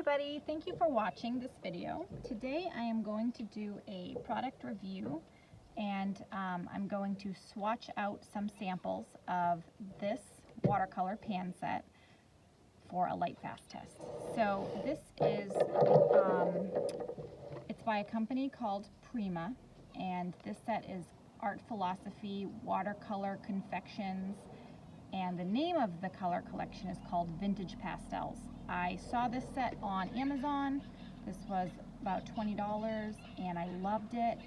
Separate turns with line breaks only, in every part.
everybody, thank you for watching this video. Today I am going to do a product review and I'm going to swatch out some samples of this watercolor pan set for a lightfast test. So this is, it's by a company called Prima, and this set is Art Philosophy Watercolor Confections, and the name of the color collection is called Vintage Pastels. I saw this set on Amazon. This was about $20 and I loved it.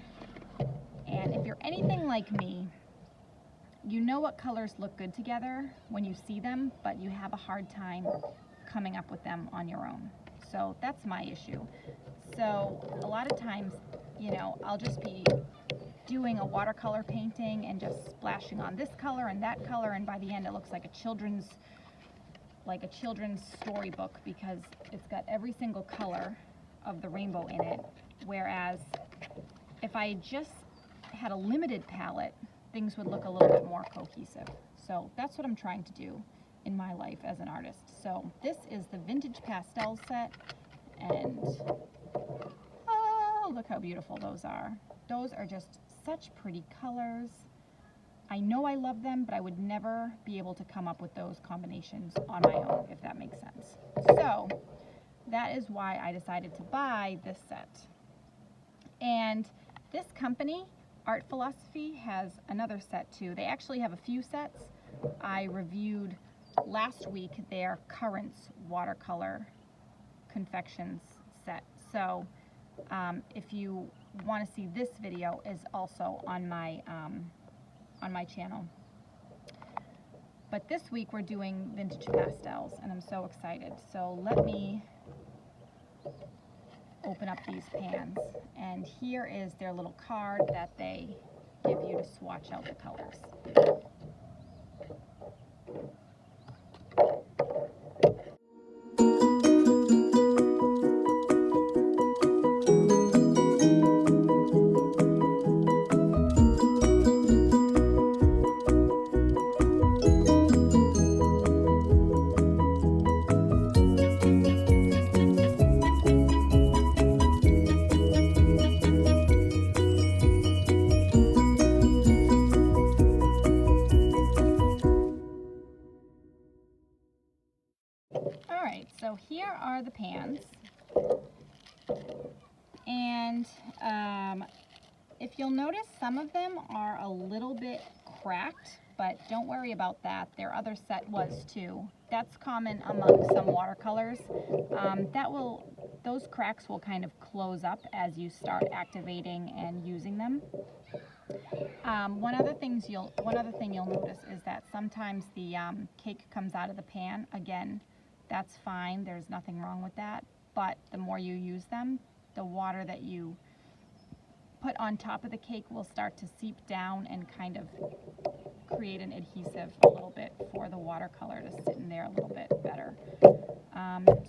And if you're anything like me, you know what colors look good together when you see them, but you have a hard time coming up with them on your own. So that's my issue. So a lot of times, you know, I'll just be doing a watercolor painting and just splashing on this color and that color, and by the end it looks like a children's storybook because it's got every single color of the rainbow in it. Whereas if I just had a limited palette, things would look a little bit more cohesive. So that's what I'm trying to do in my life as an artist. So this is the Vintage Pastel Set, and oh, look how beautiful those are. Those are just such pretty colors. I know I love them, but I would never be able to come up with those combinations on my own, if that makes sense. So that is why I decided to buy this set. And this company, Art Philosophy, has another set too. They actually have a few sets. I reviewed last week their Currents watercolor confections set. So if you want to see this video, is also on my channel. But this week we're doing Vintage Pastels and I'm so excited. So let me open up these pans, and here is their little card that they give you to swatch out the colors. Alright, so here are the pans, and if you'll notice, some of them are a little bit cracked, but don't worry about that. Their other set was too. That's common among some watercolors. Those cracks will kind of close up as you start activating and using them. One other thing you'll notice is that sometimes the cake comes out of the pan. Again, that's fine, there's nothing wrong with that, but the more you use them, the water that you put on top of the cake will start to seep down and kind of create an adhesive a little bit for the watercolor to sit in there a little bit better.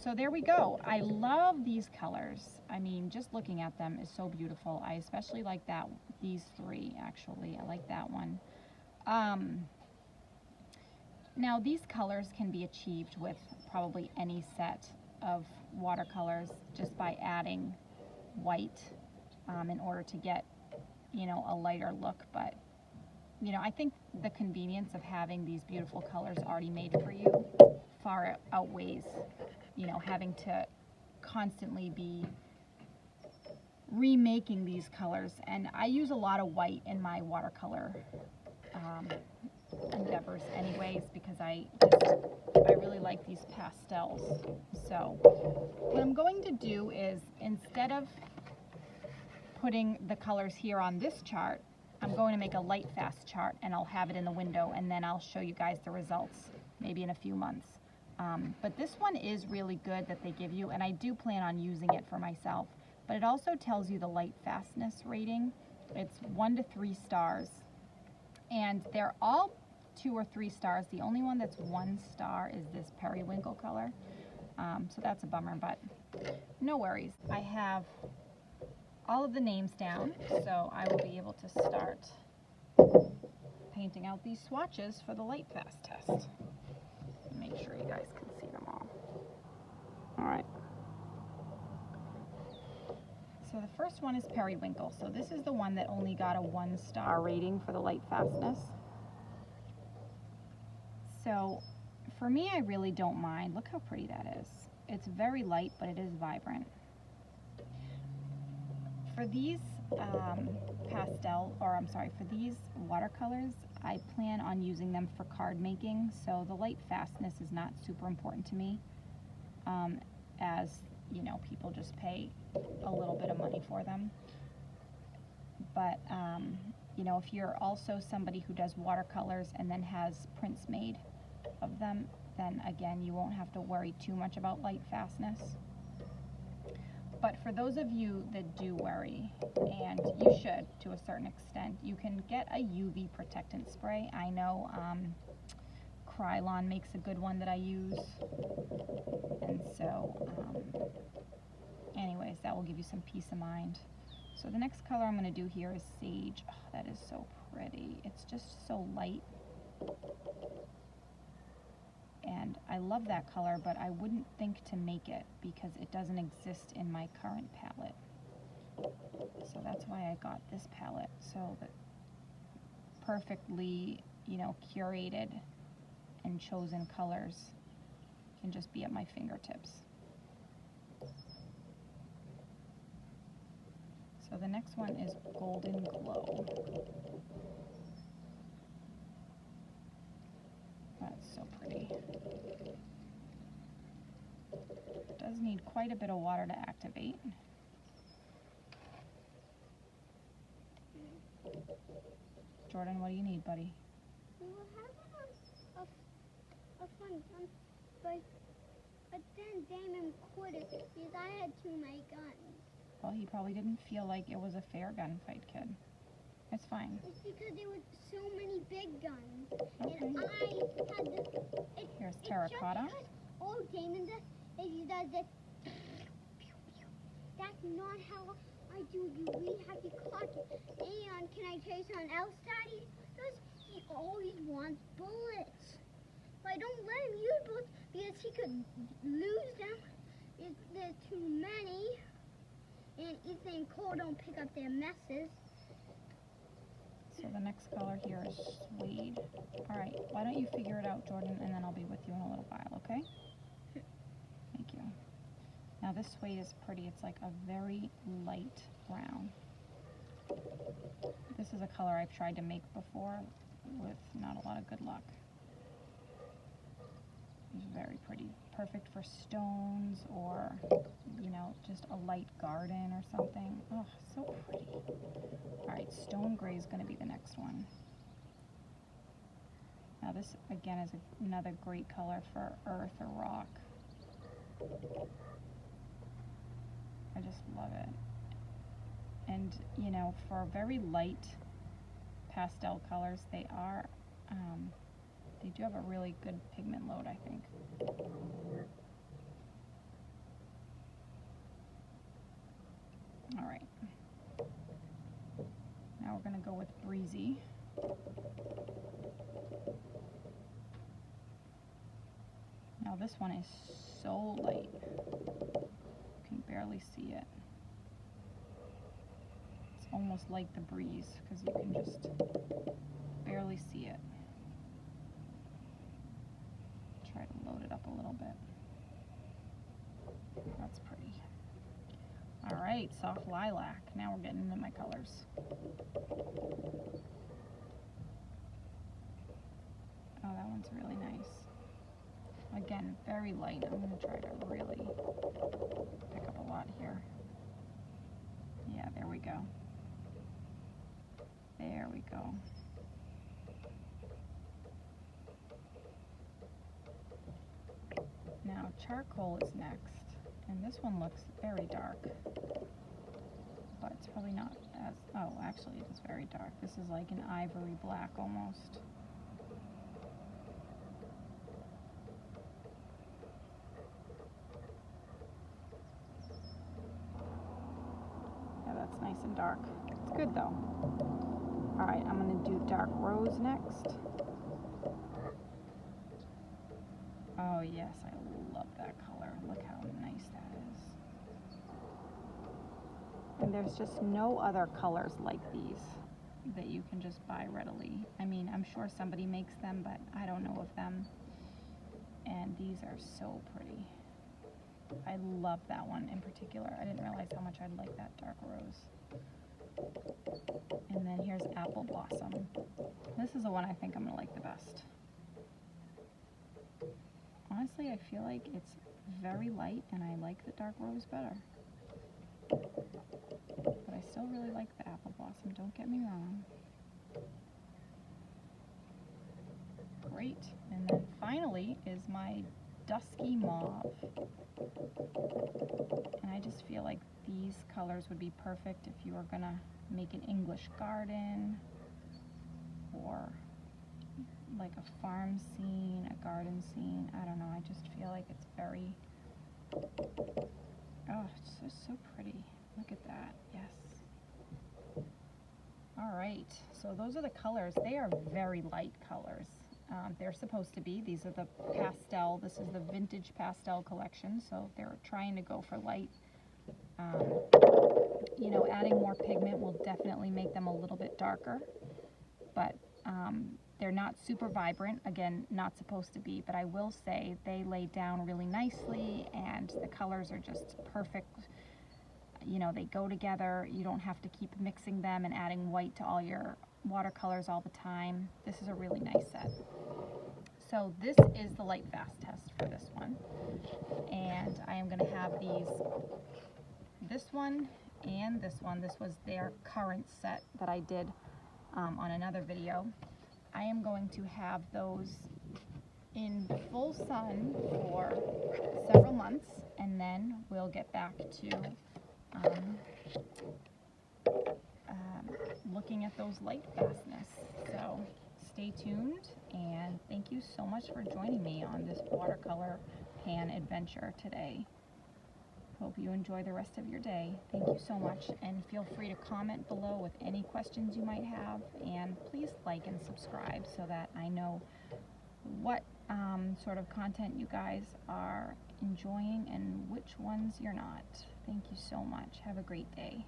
So there we go. I love these colors. I mean, just looking at them is so beautiful. I especially like these three, actually. I like that one. Now these colors can be achieved with probably any set of watercolors just by adding white in order to get, you know, a lighter look. But, you know, I think the convenience of having these beautiful colors already made for you far outweighs, you know, having to constantly be remaking these colors. And I use a lot of white in my watercolor endeavors anyways, because I really like these pastels. So what I'm going to do is, instead of putting the colors here on this chart, I'm going to make a lightfast chart and I'll have it in the window, and then I'll show you guys the results maybe in a few months. But this one is really good that they give you, and I do plan on using it for myself. But it also tells you the light fastness rating. It's 1 to 3 stars, and they're all 2 or 3 stars. The only one that's 1 star is this periwinkle color. So that's a bummer, but no worries. I have all of the names down, so I will be able to start painting out these swatches for the lightfast test. Make sure you guys can see them all. All right. So the first one is Periwinkle. So this is the one that only got a 1-star rating for the light fastness. So for me, I really don't mind. Look how pretty that is. It's very light, but it is vibrant. For these for these watercolors, I plan on using them for card making. So the light fastness is not super important to me, as you know, people just pay a little bit of money for them. But you know, if you're also somebody who does watercolors and then has prints made of them, then again, you won't have to worry too much about light fastness. But for those of you that do worry, and you should to a certain extent, you can get a UV protectant spray. I know Krylon makes a good one that I use, and so anyways, that will give you some peace of mind. So the next color I'm going to do here is Sage. Oh, that is so pretty. It's just so light. And I love that color, but I wouldn't think to make it because it doesn't exist in my current palette. So that's why I got this palette, so that perfectly, you know, curated and chosen colors can just be at my fingertips. So the next one is Golden Glow. That's so pretty. Does need quite a bit of water to activate. Jordan, what do you need, buddy?
We were having a fun time, but then Damon quit it because I had too many guns.
Well, he probably didn't feel like it was a fair gunfight, kid. It's fine.
It's because there were so many big guns.
Okay.
And I had the...
Here's terracotta.
All Damon does is he does this. That's not how I do. You really have to clock it. And can I tell you something else, Daddy? Because he always wants bullets. But I don't let him use bullets because he could lose them if there's too many. And Ethan and Cole don't pick up their messes.
So the next color here is Swede. Alright, why don't you figure it out, Jordan, and then I'll be with you in a little while, okay? Thank you. Now this Suede is pretty. It's like a very light brown. This is a color I've tried to make before with not a lot of good luck. It's very pretty. Perfect for stones or, you know, just a light garden or something. Oh, so pretty. Alright, stone gray is going to be the next one. Now this, again, is another great color for earth or rock. I just love it. And, you know, for very light pastel colors, they are, they do have a really good pigment load, I think. Alright. Now we're going to go with Breezy. Now this one is so light. You can barely see it. It's almost like the breeze because you can just barely see it. Try to load it up a little bit. That's pretty. Alright, soft lilac. Now we're getting into my colors. Oh, that one's really nice. Again, very light. I'm going to try to really pick up a lot here. Yeah, there we go. There we go. Now, charcoal is next. And this one looks very dark. But it's probably not as... Oh, actually, it is very dark. This is like an ivory black almost. That's nice and dark. It's good though. Alright, I'm going to do dark rose next. Oh yes, I love that color. Look how nice that is. And there's just no other colors like these that you can just buy readily. I mean, I'm sure somebody makes them, but I don't know of them. And these are so pretty. I love that one in particular. I didn't realize how much I'd like that dark rose. And then here's Apple Blossom. This is the one I think I'm gonna like the best. Honestly, I feel like it's very light and I like the dark rose better. But I still really like the Apple Blossom, don't get me wrong. Great. And then finally is my Dusky Mauve. And I just feel like these colors would be perfect if you were gonna make an English garden or like a farm scene, a garden scene. I don't know, I just feel like it's very, oh, it's just so pretty. Look at that, yes. All right, so those are the colors. They are very light colors. They're supposed to be. These are the pastel. This is the vintage pastel collection, so they're trying to go for light. You know, adding more pigment will definitely make them a little bit darker, but they're not super vibrant. Again, not supposed to be, but I will say they lay down really nicely and the colors are just perfect. You know, they go together. You don't have to keep mixing them and adding white to all your watercolors all the time. This is a really nice set. So this is the lightfast test for this one. And I am going to have this one and this one. This was their current set that I did on another video. I am going to have those in full sun for several months, and then we'll get back to looking at those light fastness. So stay tuned, and thank you so much for joining me on this watercolor pan adventure today. Hope you enjoy the rest of your day. Thank you so much, and feel free to comment below with any questions you might have, and please like and subscribe so that I know what sort of content you guys are enjoying and which ones you're not. Thank you so much. Have a great day.